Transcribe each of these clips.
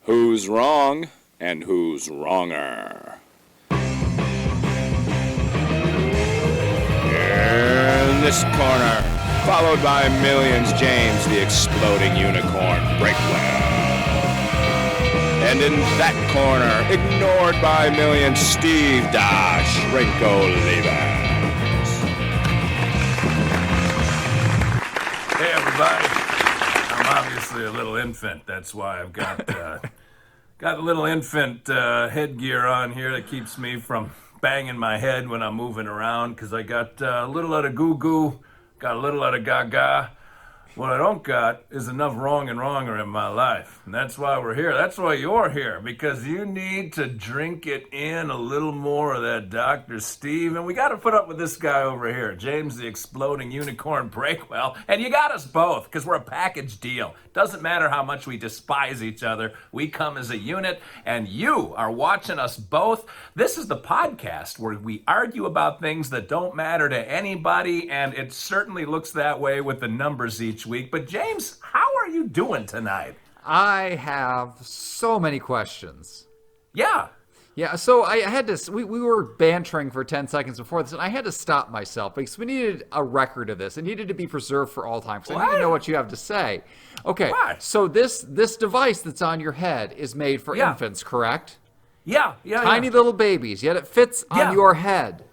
Who's wrong and who's wronger? In this corner, followed by millions, James the Exploding Unicorn Breakwell. And in that corner, ignored by millions, Steve Dash Rinko Levens. Hey everybody, I'm obviously a little infant. That's why I've got a little infant headgear on here that keeps me from banging my head when I'm moving around, because I got a little out of goo-goo, got a little out of gaga. What I don't got is enough wrong and wronger in my life. And that's why we're here. That's why you're here, because you need to drink it in a little more of that Dr. Steve. And we got to put up with this guy over here, James the Exploding Unicorn Breakwell. And you got us both, because we're a package deal. Doesn't matter how much we despise each other. We come as a unit, and you are watching us both. This is the podcast where we argue about things that don't matter to anybody, and it certainly looks that way with the numbers each week. But James, how are you doing tonight? I have so many questions. Yeah. Yeah, so I had to, we were bantering for 10 seconds before this, and I had to stop myself because we needed a record of this. It needed to be preserved for all time, so I need to know what you have to say. Okay, so this device that's on your head is made for infants, correct? Yeah. Tiny little babies, yet it fits on your head.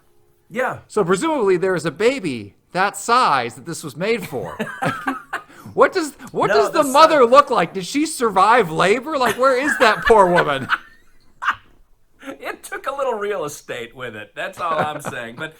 Yeah. So presumably there is a baby that size that this was made for. What does the mother look like? Did she survive labor? Like, where is that poor woman? It took a little real estate with it. That's all I'm saying. But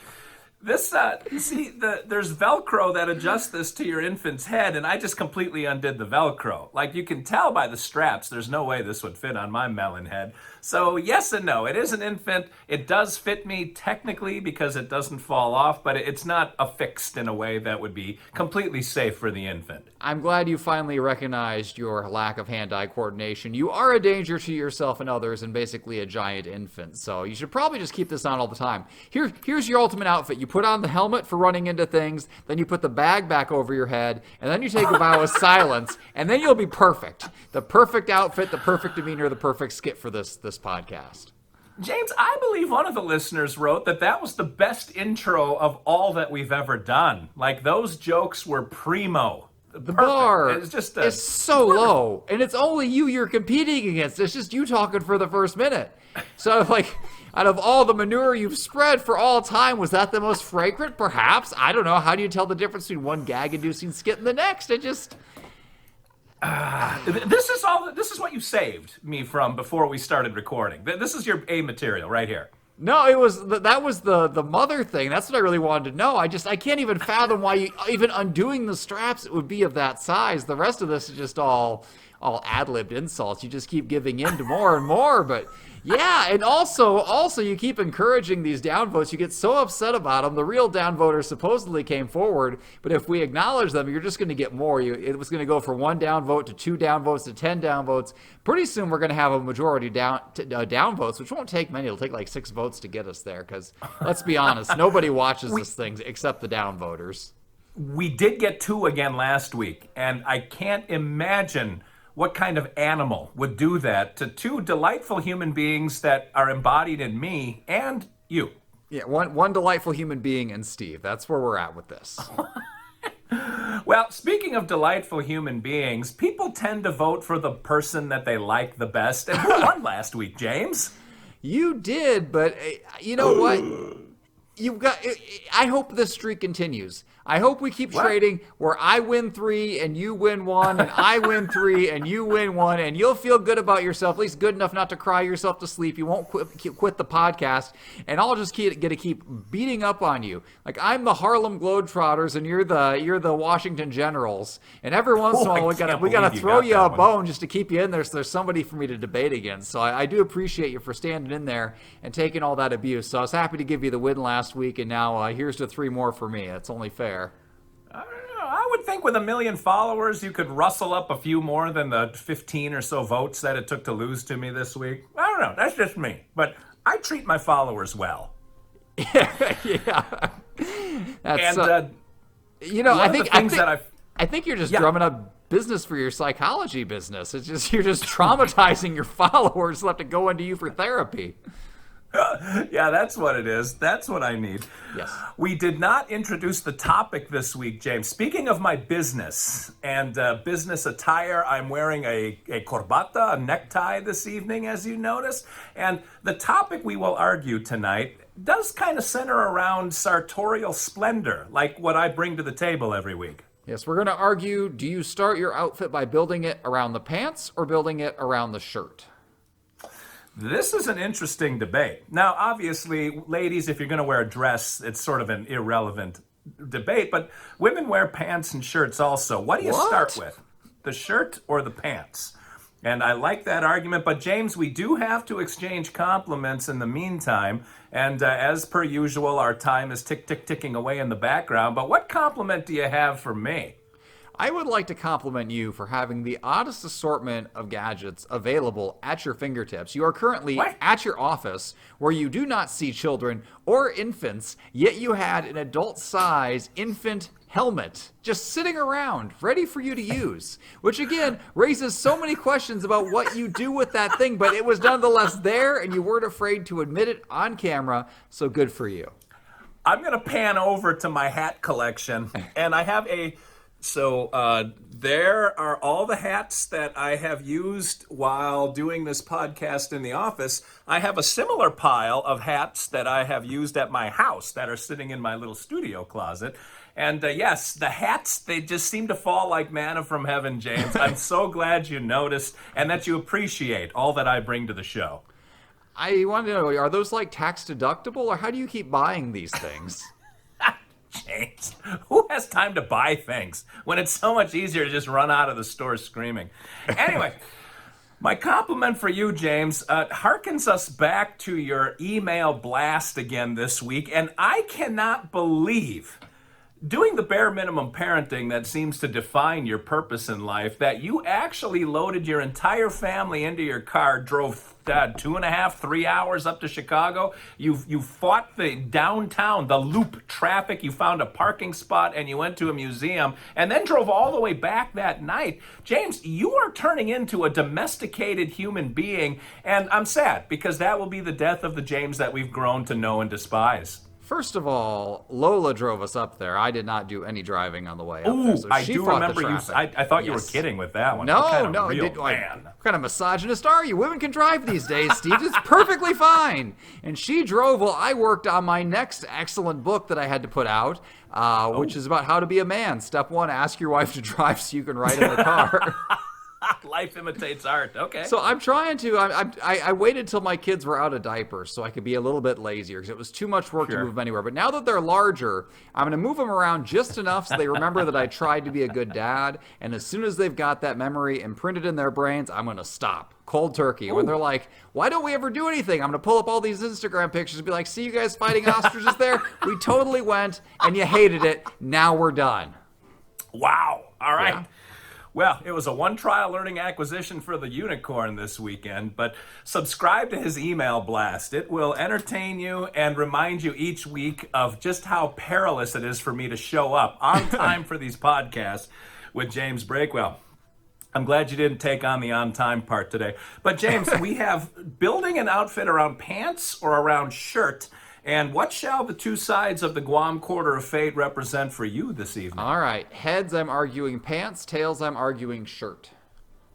this, you see, there's Velcro that adjusts this to your infant's head, and I just completely undid the Velcro. Like, you can tell by the straps, there's no way this would fit on my melon head. So yes and no. It is an infant. It does fit me technically because it doesn't fall off, but it's not affixed in a way that would be completely safe for the infant. I'm glad you finally recognized your lack of hand-eye coordination. You are a danger to yourself and others and basically a giant infant, so you should probably just keep this on all the time. Here's your ultimate outfit. You put on the helmet for running into things, then you put the bag back over your head, and then you take a vow of silence, and then you'll be perfect. The perfect outfit, the perfect demeanor, the perfect skit for this podcast. James, I believe one of the listeners wrote that was the best intro of all that we've ever done. Like, those jokes were primo. The bar is just so low, and it's only you're competing against. It's just you talking for the first minute. So, like, out of all the manure you've spread for all time, was that the most fragrant? Perhaps. I don't know. How do you tell the difference between one gag-inducing skit and the next? It just... This is what you saved me from before we started recording. This is your A material right here. No, that was the mother thing. That's what I really wanted to know. I can't even fathom why you even undoing the straps it would be of that size. The rest of this is just all ad-libbed insults. You just keep giving in to more and more, but yeah, and also you keep encouraging these downvotes. You get so upset about them. The real downvoters supposedly came forward, but if we acknowledge them, you're just going to get more. It was going to go from 1 downvote to 2 downvotes to 10 downvotes. Pretty soon we're going to have a majority downvotes, which won't take many. It'll take like 6 votes to get us there, because let's be honest, nobody watches this thing except the downvoters. We did get 2 again last week, and I can't imagine what kind of animal would do that to 2 delightful human beings that are embodied in me and you? Yeah, one delightful human being and Steve. That's where we're at with this. Well, speaking of delightful human beings, people tend to vote for the person that they like the best. And who won last week, James? You did, but you know what? I hope this streak continues. I hope we keep trading where I win 3 and you win 1, and I win 3 and you win 1, and you'll feel good about yourself, at least good enough not to cry yourself to sleep. You won't quit the podcast, and I'll just get to keep beating up on you. Like, I'm the Harlem Globetrotters and you're the Washington Generals, and every once in a while we gotta throw you a bone just to keep you in there, so there's somebody for me to debate against. So I do appreciate you for standing in there and taking all that abuse. So I was happy to give you the win last week, and now here's to 3 more for me. That's only fair. I don't know. I would think with 1 million followers, you could rustle up a few more than the 15 or so votes that it took to lose to me this week. I don't know. That's just me. But I treat my followers well. Yeah. That's, and, I think you're just drumming up business for your psychology business. It's just you're just traumatizing your followers who have to go into you for therapy. Yeah, that's what it is. That's what I need. Yes. We did not introduce the topic this week, James. Speaking of my business and business attire, I'm wearing a corbata, a necktie this evening, as you notice. And the topic we will argue tonight does kind of center around sartorial splendor, like what I bring to the table every week. Yes, we're going to argue, do you start your outfit by building it around the pants or building it around the shirt? This is an interesting debate. Now, obviously, ladies, if you're going to wear a dress, it's sort of an irrelevant debate, but women wear pants and shirts also. What do you start with? The shirt or the pants? And I like that argument, but James, we do have to exchange compliments in the meantime, and as per usual, our time is ticking away in the background, but what compliment do you have for me? I would like to compliment you for having the oddest assortment of gadgets available at your fingertips. You are currently at your office where you do not see children or infants, yet you had an adult-size infant helmet just sitting around, ready for you to use, which again raises so many questions about what you do with that thing, but it was nonetheless there and you weren't afraid to admit it on camera, so good for you. I'm going to pan over to my hat collection, and I have there are all the hats that I have used while doing this podcast in the office. I have a similar pile of hats that I have used at my house that are sitting in my little studio closet. And yes, the hats, they just seem to fall like manna from heaven, James. I'm so glad you noticed and that you appreciate all that I bring to the show. I wanted to know, are those like tax deductible, or how do you keep buying these things? James, who has time to buy things when it's so much easier to just run out of the store screaming? Anyway, my compliment for you, James, harkens us back to your email blast again this week, and I cannot believe, doing the bare minimum parenting that seems to define your purpose in life, that you actually loaded your entire family into your car, drove 2.5, 3 hours up to Chicago. You fought the downtown, the loop traffic. You found a parking spot and you went to a museum and then drove all the way back that night. James, you are turning into a domesticated human being, and I'm sad because that will be the death of the James that we've grown to know and despise. First of all, Lola drove us up there. I did not do any driving on the way up there. So I she do fought remember the you. traffic. I thought you were kidding with that one. No, what kind of no. real What man. kind of misogynist are you? Women can drive these days, Steve. It's perfectly fine. And she drove while I worked on my next excellent book that I had to put out, which is about how to be a man. Step 1, ask your wife to drive so you can ride in the car. Life imitates art. Okay. So I'm trying to. I waited till my kids were out of diapers so I could be a little bit lazier because it was too much work to move them anywhere. But now that they're larger, I'm going to move them around just enough so they remember that I tried to be a good dad. And as soon as they've got that memory imprinted in their brains, I'm going to stop. Cold turkey. When they're like, why don't we ever do anything? I'm going to pull up all these Instagram pictures and be like, see you guys fighting ostriches there? We totally went and you hated it. Now we're done. Wow. All right. Yeah. Well, it was a one trial learning acquisition for the unicorn this weekend, but subscribe to his email blast. It will entertain you and remind you each week of just how perilous it is for me to show up on time for these podcasts with James Breakwell. I'm glad you didn't take on the on-time part today. But James, we have building an outfit around pants or around shirt. And what shall the two sides of the Guam Quarter of Fate represent for you this evening? All right. Heads, I'm arguing pants. Tails, I'm arguing shirt.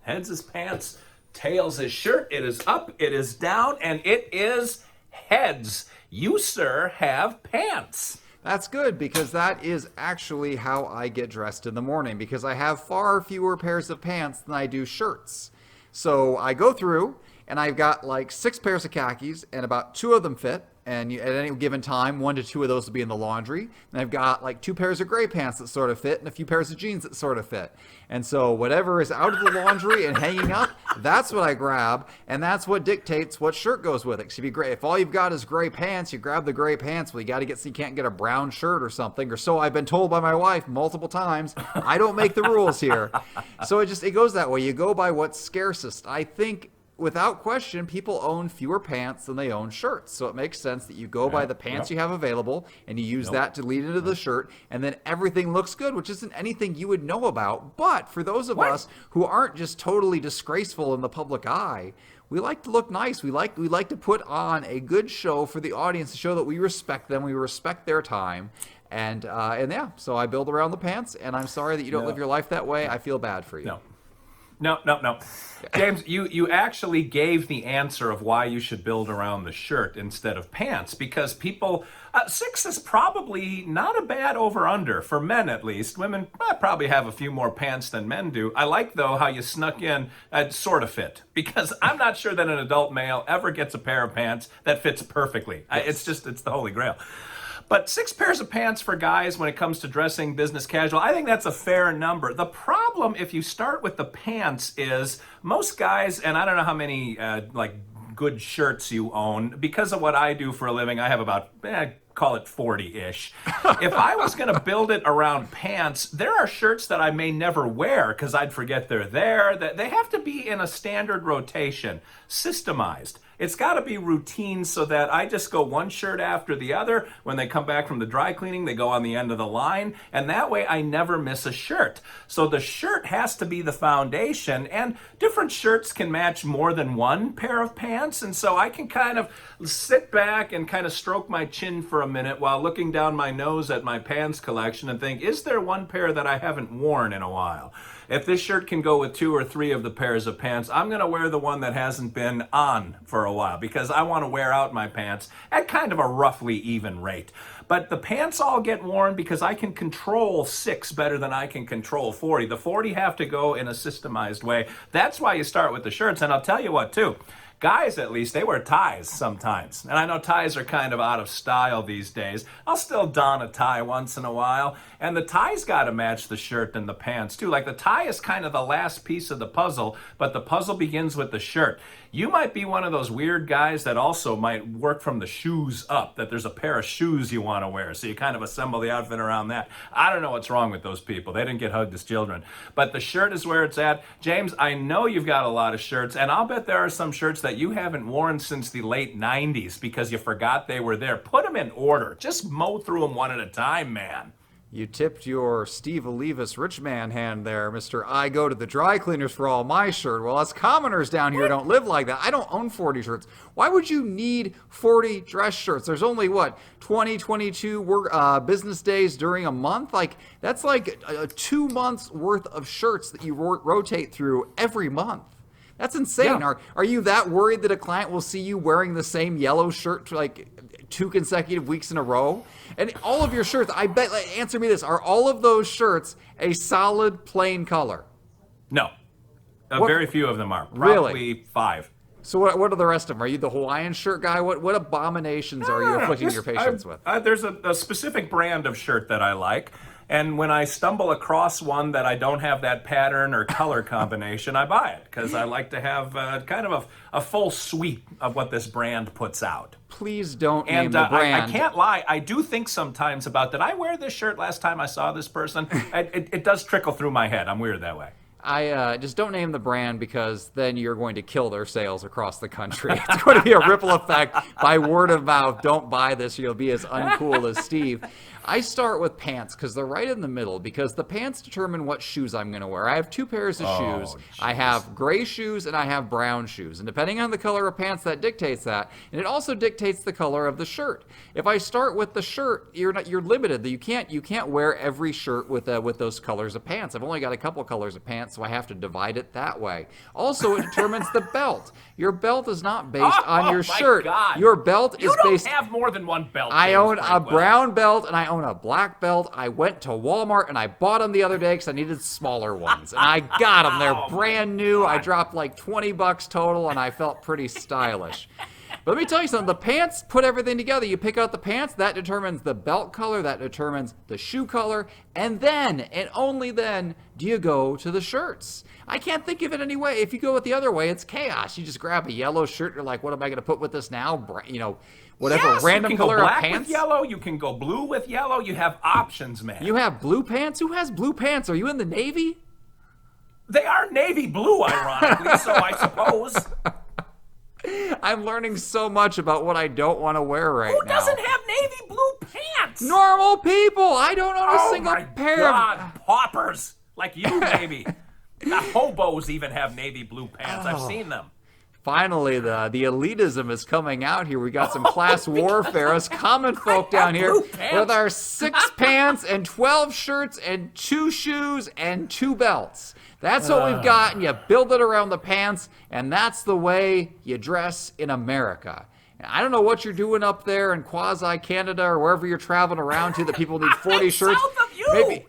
Heads is pants. Tails is shirt. It is up. It is down. And it is heads. You, sir, have pants. That's good because that is actually how I get dressed in the morning because I have far fewer pairs of pants than I do shirts. So I go through and I've got like 6 pairs of khakis and about 2 of them fit. And at any given time, 1 to 2 of those will be in the laundry. And I've got like 2 pairs of gray pants that sort of fit and a few pairs of jeans that sort of fit. And so whatever is out of the laundry and hanging up, that's what I grab. And that's what dictates what shirt goes with it. If all you've got is gray pants, you grab the gray pants. Well, you can't get a brown shirt or something. Or so I've been told by my wife multiple times. I don't make the rules here. So it goes that way. You go by what's scarcest. I think without question, people own fewer pants than they own shirts. So it makes sense that you go by the pants you have available and you use that to lead into the shirt, and then everything looks good, which isn't anything you would know about. But for those of us who aren't just totally disgraceful in the public eye, we like to look nice. We like to put on a good show for the audience to show that we respect them, we respect their time. And yeah, so I build around the pants, and I'm sorry that you don't live your life that way. I feel bad for you. No. James, you actually gave the answer of why you should build around the shirt instead of pants, because people, 6 is probably not a bad over-under, for men at least. Women probably have a few more pants than men do. I like, though, how you snuck in a sort of fit, because I'm not sure that an adult male ever gets a pair of pants that fits perfectly. It's the holy grail. But 6 pairs of pants for guys when it comes to dressing business casual, I think that's a fair number. The problem, if you start with the pants, is most guys, and I don't know how many good shirts you own, because of what I do for a living, I have about, call it 40-ish. If I was going to build it around pants, there are shirts that I may never wear because I'd forget they're there. That they have to be in a standard rotation, systemized. It's got to be routine so that I just go one shirt after the other. When they come back from the dry cleaning, they go on the end of the line. And that way I never miss a shirt. So the shirt has to be the foundation. And different shirts can match more than one pair of pants. And so I can kind of sit back and kind of stroke my chin for a minute while looking down my nose at my pants collection and think, is there one pair that I haven't worn in a while? If this shirt can go with 2 or 3 of the pairs of pants, I'm going to wear the one that hasn't been on for a while because I want to wear out my pants at kind of a roughly even rate. But the pants all get worn because I can control 6 better than I can control 40. The 40 have to go in a systemized way. That's why you start with the shirts. And I'll tell you what, too. Guys, at least, they wear ties sometimes. And I know ties are kind of out of style these days. I'll still don a tie once in a while. And the tie's got to match the shirt and the pants, too. Like, the tie is kind of the last piece of the puzzle, but the puzzle begins with the shirt. You might be one of those weird guys that also might work from the shoes up, that there's a pair of shoes you want to wear, so you kind of assemble the outfit around that. I don't know what's wrong with those people. They didn't get hugged as children. But the shirt is where it's at. James, I know you've got a lot of shirts, and I'll bet there are some shirts that you haven't worn since the late 90s because you forgot they were there. Put them in order. Just mow through them one at a time, man. You tipped your Steve Olivas rich man hand there, Mr. I go to the dry cleaners for all my shirt. Well, us commoners down here don't live like that. I don't own 40 shirts. Why would you need 40 dress shirts? There's only, 22 business days during a month? That's like 2 months worth of shirts that you rotate through every month. That's insane. Yeah. Are you that worried that a client will see you wearing the same yellow shirt 2 consecutive weeks in a row? And all of your shirts, I bet, answer me this, are all of those shirts a solid plain color? No. Very few of them are. Really? Probably 5. So what are the rest of them? Are you the Hawaiian shirt guy? What abominations are you afflicting your patients with? There's a specific brand of shirt that I like. And when I stumble across one that I don't have that pattern or color combination, I buy it because I like to have kind of a full suite of what this brand puts out. Please don't name the brand. I can't lie. I do think sometimes about, did I wear this shirt last time I saw this person? It does trickle through my head. I'm weird that way. I just don't name the brand because then you're going to kill their sales across the country. It's going to be a ripple effect by word of mouth. Don't buy this. You'll be as uncool as Steve. I start with pants because they're right in the middle because the pants determine what shoes I'm going to wear. I have 2 pairs of shoes. Geez. I have gray shoes and I have brown shoes. And depending on the color of pants, that dictates that. And it also dictates the color of the shirt. If I start with the shirt, you're limited. You can't wear every shirt with those colors of pants. I've only got a couple colors of pants, so I have to divide it that way. Also, it determines the belt. Your belt is not based on your shirt. God. Your belt is based. You don't have more than one belt. I own a Frankwell. brown belt and I own a black belt. I went to Walmart and I bought them the other day because I needed smaller ones. And I got them. They're brand new. I dropped like $20 total and I felt pretty stylish. But let me tell you something. The pants put everything together. You pick out the pants. That determines the belt color. That determines the shoe color. And then, and only then, do you go to the shirts. I can't think of it any way. If you go it the other way, it's chaos. You just grab a yellow shirt. You're like, what am I going to put with this now? Whatever Yes, random you can color go black of pants. with yellow. You can go blue with yellow. You have options, man. You have blue pants? Who has blue pants? Are you in the Navy? They are navy blue, ironically, so I suppose. I'm learning so much about what I don't want to wear right now. Who doesn't have navy blue pants? Normal people. I don't own a single pair God, of. paupers like you, maybe. Hobos even have navy blue pants. I've seen them. Finally, the elitism is coming out here. We got some class warfare. Us common folk down here with our 6 pants and 12 shirts and 2 shoes and 2 belts. That's what we've got, and you build it around the pants, and that's the way you dress in America. And I don't know what you're doing up there in quasi-Canada or wherever you're traveling around to that people need 40 shirts. South of you. Maybe.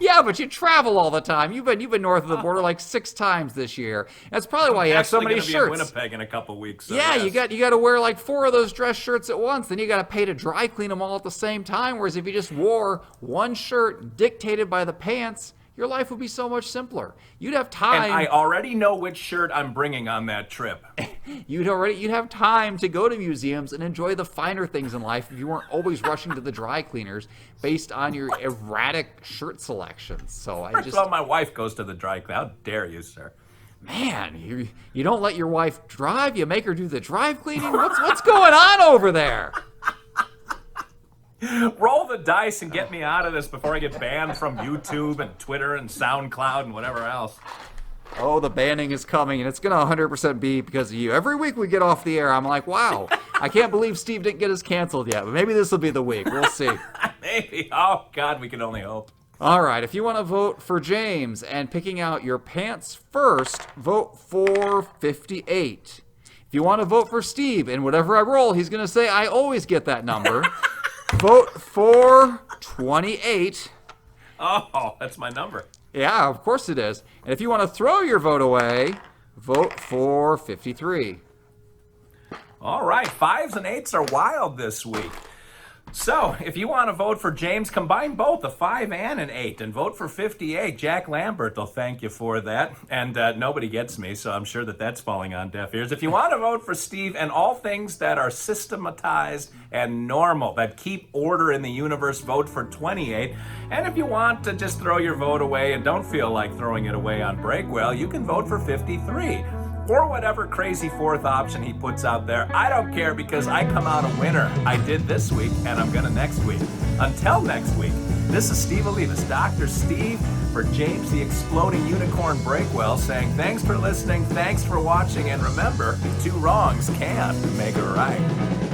Yeah, but you travel all the time. You've been north of the border like 6 times this year. That's probably why you have so many Be in shirts. Winnipeg in a couple weeks. So Yeah, yes. you got to wear like 4 of those dress shirts at once. Then you got to pay to dry clean them all at the same time. Whereas if you just wore one shirt dictated by the pants, your life would be so much simpler. You'd have time. And I already know which shirt I'm bringing on that trip. You'd have time to go to museums and enjoy the finer things in life if you weren't always rushing to the dry cleaners based on your erratic shirt selections. So I First just, of all, my wife goes to the dry clean. How dare you, sir? man, you don't let your wife drive. You make her do the dry cleaning. What's going on over there? Roll the dice and get me out of this before I get banned from YouTube and Twitter and SoundCloud and whatever else. Oh, the banning is coming, and it's going to 100% be because of you. Every week we get off the air, I'm like, wow, I can't believe Steve didn't get us canceled yet, but maybe this will be the week. We'll see. Maybe. Oh, God, we can only hope. All right, if you want to vote for James and picking out your pants first, vote for 58. If you want to vote for Steve, and whatever I roll, he's going to say, I always get that number. Vote for 28. Oh, that's my number. Yeah, of course it is. And if you want to throw your vote away, vote for 53. All right, 5s and 8s are wild this week. So, if you want to vote for James, combine both a 5 and an 8 and vote for 58. Jack Lambert will thank you for that. And nobody gets me, so I'm sure that that's falling on deaf ears. If you want to vote for Steve and all things that are systematized and normal, that keep order in the universe, vote for 28. And if you want to just throw your vote away and don't feel like throwing it away on Breakwell, you can vote for 53. Or whatever crazy 4th option he puts out there. I don't care because I come out a winner. I did this week, and I'm going to next week. Until next week, this is Steve Olivas, Dr. Steve, for James the Exploding Unicorn Breakwell, saying thanks for listening, thanks for watching, and remember, 2 wrongs can't make a right.